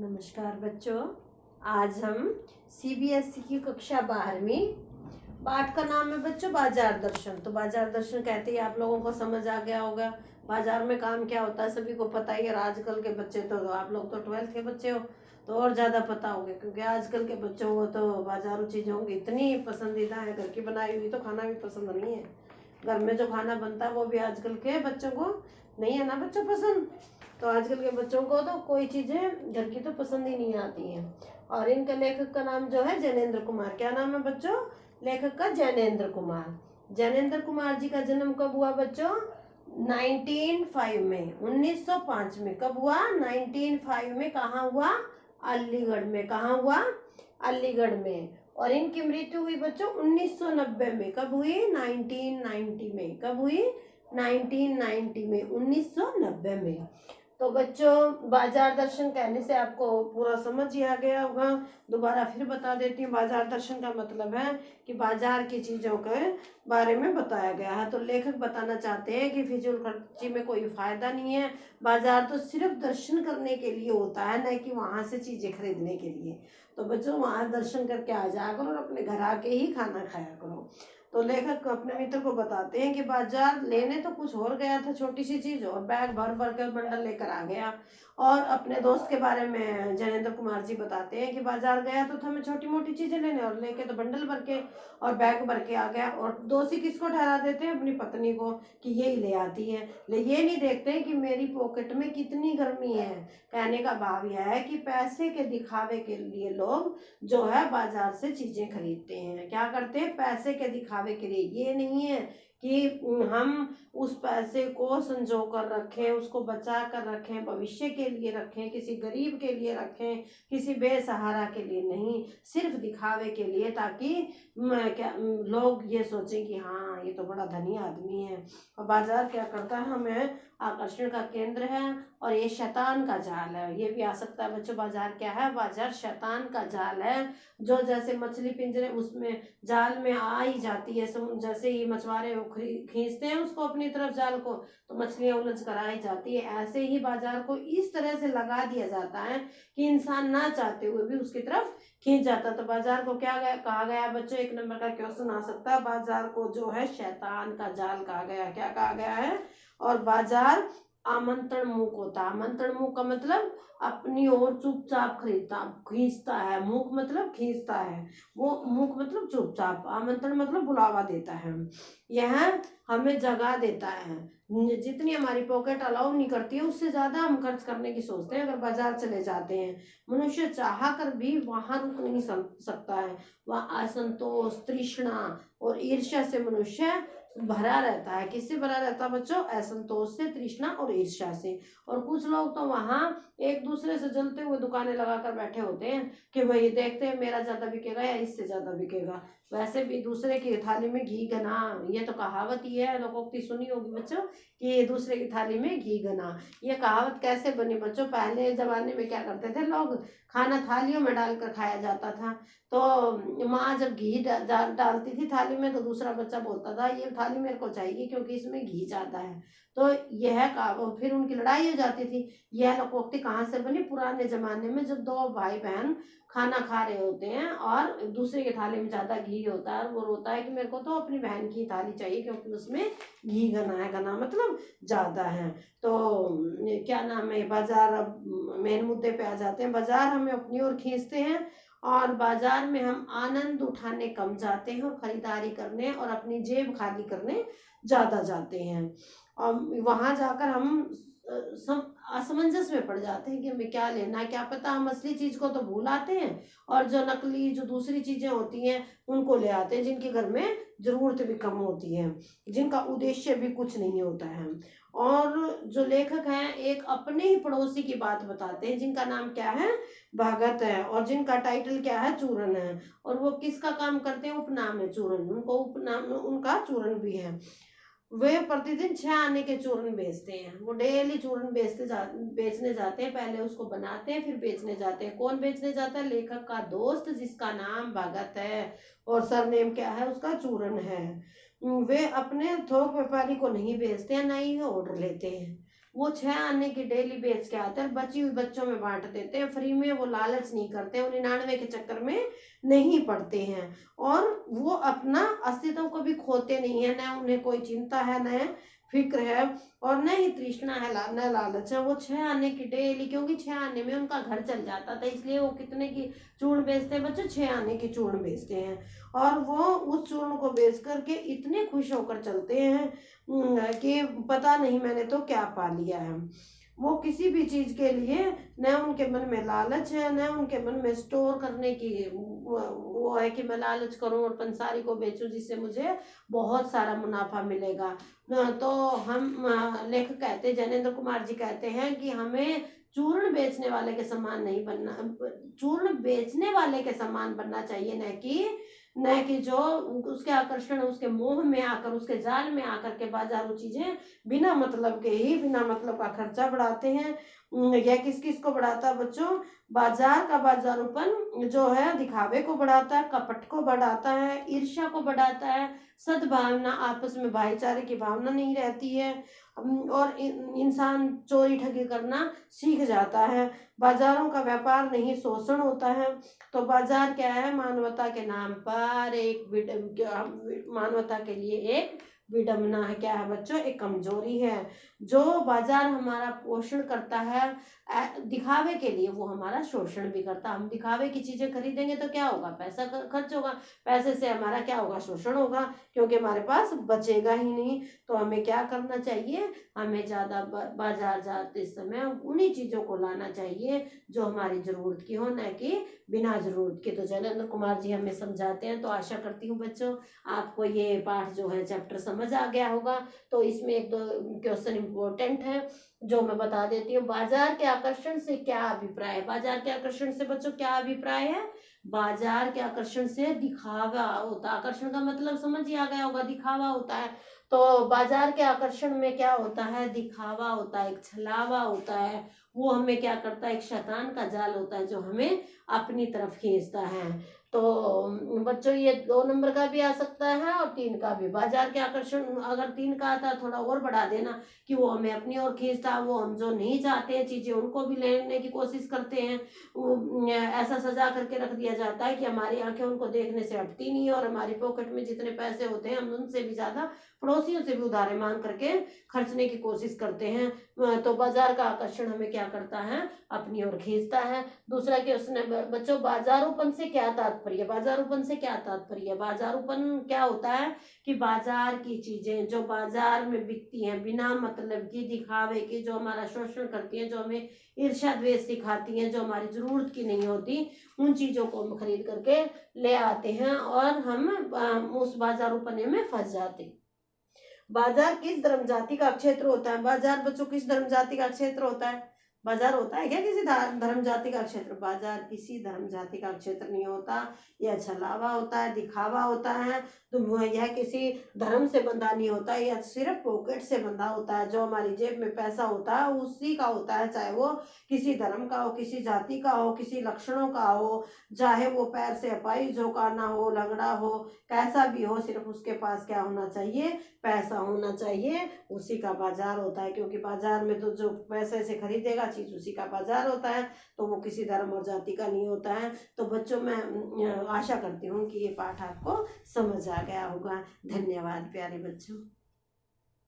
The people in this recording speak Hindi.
नमस्कार बच्चों, आज हम सीबीएसई की कक्षा 12वीं पाठ का नाम है बच्चों बाजार दर्शन। तो बाजार दर्शन कहते ही आप लोगों को समझ आ गया होगा बाजार में काम क्या होता है, सभी को पता ही है। और आजकल के बच्चे तो आप लोग तो 12th के बच्चे हो तो और ज़्यादा पता होगा, क्योंकि आजकल के बच्चों को तो बाजारू चीज़ों की इतनी पसंदीदा है, घर की बनाई हुई तो खाना भी पसंद नहीं है। घर में जो खाना बनता है वो भी आजकल के बच्चों को नहीं है ना बच्चों पसंद। तो आजकल के बच्चों को तो कोई चीज़ें घर की तो पसंद ही नहीं आती हैं। और इनके लेखक का नाम जो है जैनेन्द्र कुमार। क्या नाम है बच्चों लेखक का? जैनेन्द्र कुमार। जैनेन्द्र कुमार जी का जन्म कब हुआ बच्चों? 1905 में, 1905 में। कब हुआ? 1905 में। कहाँ हुआ? अलीगढ़ में। कहाँ हुआ? अलीगढ़ में। और इनकी मृत्यु हुई बच्चों 1990 में। कब हुई? 1990 में। कब हुई? 1990 में, 1990 में। तो बच्चों बाजार दर्शन कहने से आपको पूरा समझ ही आ गया होगा। दोबारा फिर बता देती हूँ। बाजार दर्शन का मतलब है कि बाजार की चीज़ों के बारे में बताया गया है। तो लेखक बताना चाहते हैं कि फिजूल खर्ची में कोई फायदा नहीं है। बाजार तो सिर्फ दर्शन करने के लिए होता है, न कि वहाँ से चीज़ें खरीदने के लिए। तो बच्चों वहाँ दर्शन करके आ जाया करो और अपने घर आके ही खाना खाया करो। तो लेखक अपने मित्र को बताते हैं कि बाजार लेने तो कुछ और गया था, छोटी सी चीज, और बैग भर भर कर बंडल लेकर आ गया। और अपने दोस्त के बारे में जैनेन्द्र कुमार जी बताते हैं कि बाजार गया तो था मैं छोटी मोटी चीजें लेने, और लेके तो बंडल भर के और बैग भर के आ गया। और दोषी किसको ठहरा देते हैं? अपनी पत्नी को, कि यही ले आती है। ये नहीं देखते कि मेरी पॉकेट में कितनी गर्मी है। कहने का भाव यह है कि पैसे के दिखावे के लिए लोग जो है बाजार से चीजें खरीदते हैं। क्या करते हैं? पैसे के दिखावे के लिए। ये नहीं है कि हम उस पैसे को संजो कर रखें, उसको बचा कर रखें, भविष्य के लिए रखें, किसी गरीब के लिए रखें, किसी बेसहारा के लिए नहीं, सिर्फ दिखावे के लिए, ताकि लोग ये सोचें कि हाँ ये तो बड़ा धनी आदमी है। और बाजार क्या करता है? हमें आकर्षण का केंद्र है और ये शैतान का जाल है। ये भी आ सकता है बच्चों। बाजार क्या है? बाजार शैतान का जाल है, जो जैसे मछली पिंजरे उसमें जाल में आ ही जाती है। जैसे ही मछुआरे खींचते हैं उसको अपनी तरफ जाल को, तो मछलियां उलझ कर आ ही जाती है। ऐसे ही बाजार को इस तरह से लगा दिया जाता है कि इंसान ना चाहते हुए भी उसकी तरफ खींच जाता। तो बाजार को क्या कहा गया बच्चों? एक नंबर का क्वेश्चन आ सकता है। बाजार को जो है शैतान का जाल कहा गया। क्या कहा गया है? और बाजार आमंत्रण मूक होता है। आमंत्रण मूक का मतलब अपनी ओर चुपचाप खींचता है। मूक मतलब खींचता है, वो मूक मतलब चुपचाप, आमंत्रण मतलब बुलावा देता है। यह हमें जगा देता है। जितनी हमारी पॉकेट अलाउ नहीं करती है उससे ज्यादा हम खर्च करने की सोचते हैं अगर बाजार चले जाते हैं। मनुष्य चाह कर भी वहां रुक नहीं सकता है। वह असंतोष, तृष्णा और ईर्ष्या से मनुष्य भरा रहता है। किससे भरा रहता है बच्चों? असंतोष से, तृष्णा और ईर्ष्या से। और कुछ लोग तो वहां एक दूसरे से जलते हुए दुकानें लगाकर बैठे होते हैं कि भाई देखते हैं मेरा ज्यादा बिकेगा या इससे ज्यादा बिकेगा। वैसे भी दूसरे की थाली में घी गना, ये तो कहावत ही है, लोकोक्ति सुनी होगी बच्चों, कि दूसरे की थाली में घी गना। ये कहावत कैसे बनी बच्चों? पहले जमाने में क्या करते थे लोग? खाना थालियों में डालकर खाया जाता था। तो माँ जब घी डालती थी थाली में तो दूसरा बच्चा बोलता था ये थाली मेरे को चाहिए क्योंकि इसमें घी ज्यादा है। तो यह फिर उनकी लड़ाई हो जाती थी। यह लोकोक्ति कहाँ से बनी? पुराने जमाने में जब दो भाई बहन खाना खा रहे होते हैं और दूसरे की थाली में ज्यादा घी होता है और वो रोता है कि मेरे को तो अपनी बहन की थाली चाहिए क्योंकि उसमें घी घना है। घना मतलब ज्यादा है। तो क्या नाम है, बाजार, अब मेन मुद्दे पे आ जाते हैं। बाजार हमें अपनी ओर खींचते हैं और बाजार में हम आनंद उठाने कम जाते हैं और खरीदारी करने और अपनी जेब खाली करने ज्यादा जाते हैं। और वहां जाकर हम असमंजस में पड़ जाते हैं कि हमें क्या लेना है। क्या पता हम असली चीज को तो भूल आते हैं और जो नकली, जो दूसरी चीजें होती हैं उनको ले आते हैं, जिनके घर में जरूरत भी कम होती है, जिनका उद्देश्य भी कुछ नहीं होता है। और जो लेखक हैं एक अपने ही पड़ोसी की बात बताते हैं जिनका नाम क्या है? भगत है, और जिनका टाइटल क्या है? चूरन है। और वो किसका काम करते हैं? उपनाम है चूरन, उनको उपनाम, उनका चूरन भी है। वे प्रतिदिन 6 आने के चूरन बेचते हैं। वो डेली चूरन बेचने जाते हैं। पहले उसको बनाते हैं फिर बेचने जाते हैं। कौन बेचने जाता है? लेखक का दोस्त जिसका नाम भगत है और सरनेम क्या है उसका? चूरन है। वे अपने थोक व्यापारी को नहीं बेचते हैं, ना ही ऑर्डर लेते हैं। वो 6 आने की डेली बेच के आते हैं, बची हुई बच्चों में बांट देते हैं फ्री में। वो लालच नहीं करते, वो 99 के चक्कर में नहीं पड़ते हैं, और वो अपना अस्तित्व को भी खोते नहीं है। न उन्हें कोई चिंता है, न फिक्र है, और न ही तृष्णा है, न लालच है। वो 6 आने की डेली, क्योंकि 6 आने में उनका घर चल जाता था, इसलिए वो कितने की चूर्ण बेचते हैं बच्चों? 6 आने की चूर्ण बेचते हैं। और वो उस चूर्ण को बेच करके इतने खुश होकर चलते हैं कि पता नहीं मैंने तो क्या पा लिया है। वो किसी भी चीज के लिए न उनके मन में लालच है, न उनके मन में स्टोर करने की वो है कि मैं लालच करूं और पंसारी को बेचूं जिससे मुझे बहुत सारा मुनाफा मिलेगा। तो हम लेखक कहते, जैनेन्द्र कुमार जी कहते हैं कि हमें चूर्ण बेचने वाले के समान नहीं बनना, चूर्ण बेचने वाले के समान बनना चाहिए, न कि जो उसके आकर्षण, उसके मोह में आकर, उसके जाल में आकर के बाजारू चीजें बिना मतलब के ही, बिना मतलब का खर्चा बढ़ाते हैं। यह किस किस को बढ़ाता है बच्चों? बाजार का बाजारूपन जो है दिखावे को बढ़ाता है, कपट को बढ़ाता है, ईर्ष्या को बढ़ाता है, सद्भावना, आपस में भाईचारे की भावना नहीं रहती है, और इंसान चोरी ठगी करना सीख जाता है। बाजारों का व्यापार नहीं, शोषण होता है। तो बाजार क्या है? मानवता के नाम पर मानवता के लिए एक विडंबना है। क्या है बच्चों? एक कमजोरी है। जो बाजार हमारा पोषण करता है दिखावे के लिए, वो हमारा शोषण भी करता है। हम दिखावे की चीजें खरीदेंगे तो क्या होगा? पैसा खर्च होगा, पैसे से हमारा क्या होगा? शोषण होगा, क्योंकि हमारे पास बचेगा ही नहीं। तो हमें क्या करना चाहिए? हमें ज्यादा बाजार जाते समय उन्हीं चीजों को लाना चाहिए जो हमारी जरूरत की हो, न कि बिना जरूरत के। तो जैनेन्द्र कुमार जी हमें समझाते हैं। तो आशा करती हूँ बच्चों आपको ये पाठ जो है चैप्टर समझ आ गया होगा। तो इसमें एक दो क्वेश्चन इम्पोर्टेंट है जो मैं बता देती हूँ। बाजार के आकर्षण से क्या अभिप्राय है? बाजार के आकर्षण से बच्चों क्या अभिप्राय है? बाजार के आकर्षण से दिखावा होता है। आकर्षण का मतलब समझ ही आ गया होगा, दिखावा होता है। तो बाजार के आकर्षण में क्या होता है? दिखावा होता है, एक छलावा होता है। वो हमें क्या करता है? एक शैतान का जाल होता है जो हमें अपनी तरफ खींचता है। तो बच्चों ये 2 नंबर का भी आ सकता है और 3 का भी। बाजार के आकर्षण अगर 3 का आता है थोड़ा और बढ़ा देना कि वो हमें अपनी ओर खींचता है, वो हम जो नहीं चाहते हैं चीजें उनको भी लेने की कोशिश करते हैं। ऐसा सजा करके रख दिया जाता है कि हमारी आंखें उनको देखने से हटती नहीं है, और हमारी पॉकेट में जितने पैसे होते हैं हम उनसे भी ज्यादा पड़ोसियों से भी उधारे मांग करके खर्चने की कोशिश करते हैं। तो बाजार का आकर्षण हमें क्या करता है? अपनी ओर खींचता है। दूसरा क्वेश्चन है बच्चों, बाजारूपन से क्या तात्पर्य? बाजारूपन से क्या तात्पर्य? बाजारूपन क्या होता है कि बाजार की चीजें जो बाजार में बिकती हैं बिना मतलब की, दिखावे की, जो हमारा शोषण करती हैं, जो हमें ईर्ष्या द्वेष सिखाती हैं, जो हमारी जरूरत की नहीं होती, उन चीजों को हम खरीद करके ले आते हैं और हम उस बाजारूपने में फंस जाते हैं। बाजार किस धर्म जाति का क्षेत्र होता है? बाजार बच्चों किस धर्म जाति का क्षेत्र होता है? बाजार होता है क्या किसी धर्म जाति का क्षेत्र? बाजार किसी धर्म जाति का क्षेत्र नहीं होता। यह छलावा होता है, दिखावा होता है। तो यह किसी धर्म से बंधा नहीं होता, यह सिर्फ पॉकेट से बंधा होता है। जो हमारी जेब में पैसा होता है उसी का होता है, चाहे वो किसी धर्म का हो, किसी जाति का हो, किसी लक्षणों का हो, चाहे वो पैर से अपाहिज हो, काना हो, लंगड़ा हो, कैसा भी हो, सिर्फ उसके पास क्या होना चाहिए? पैसा होना चाहिए। उसी का बाजार होता है, क्योंकि बाजार में तो जो पैसे से खरीदेगा चीज उसी का बाजार होता है। तो वो किसी धर्म और जाति का नहीं होता है। तो बच्चों मैं आशा करती हूँ कि ये पाठ आपको समझ आ गया होगा। धन्यवाद प्यारे बच्चों।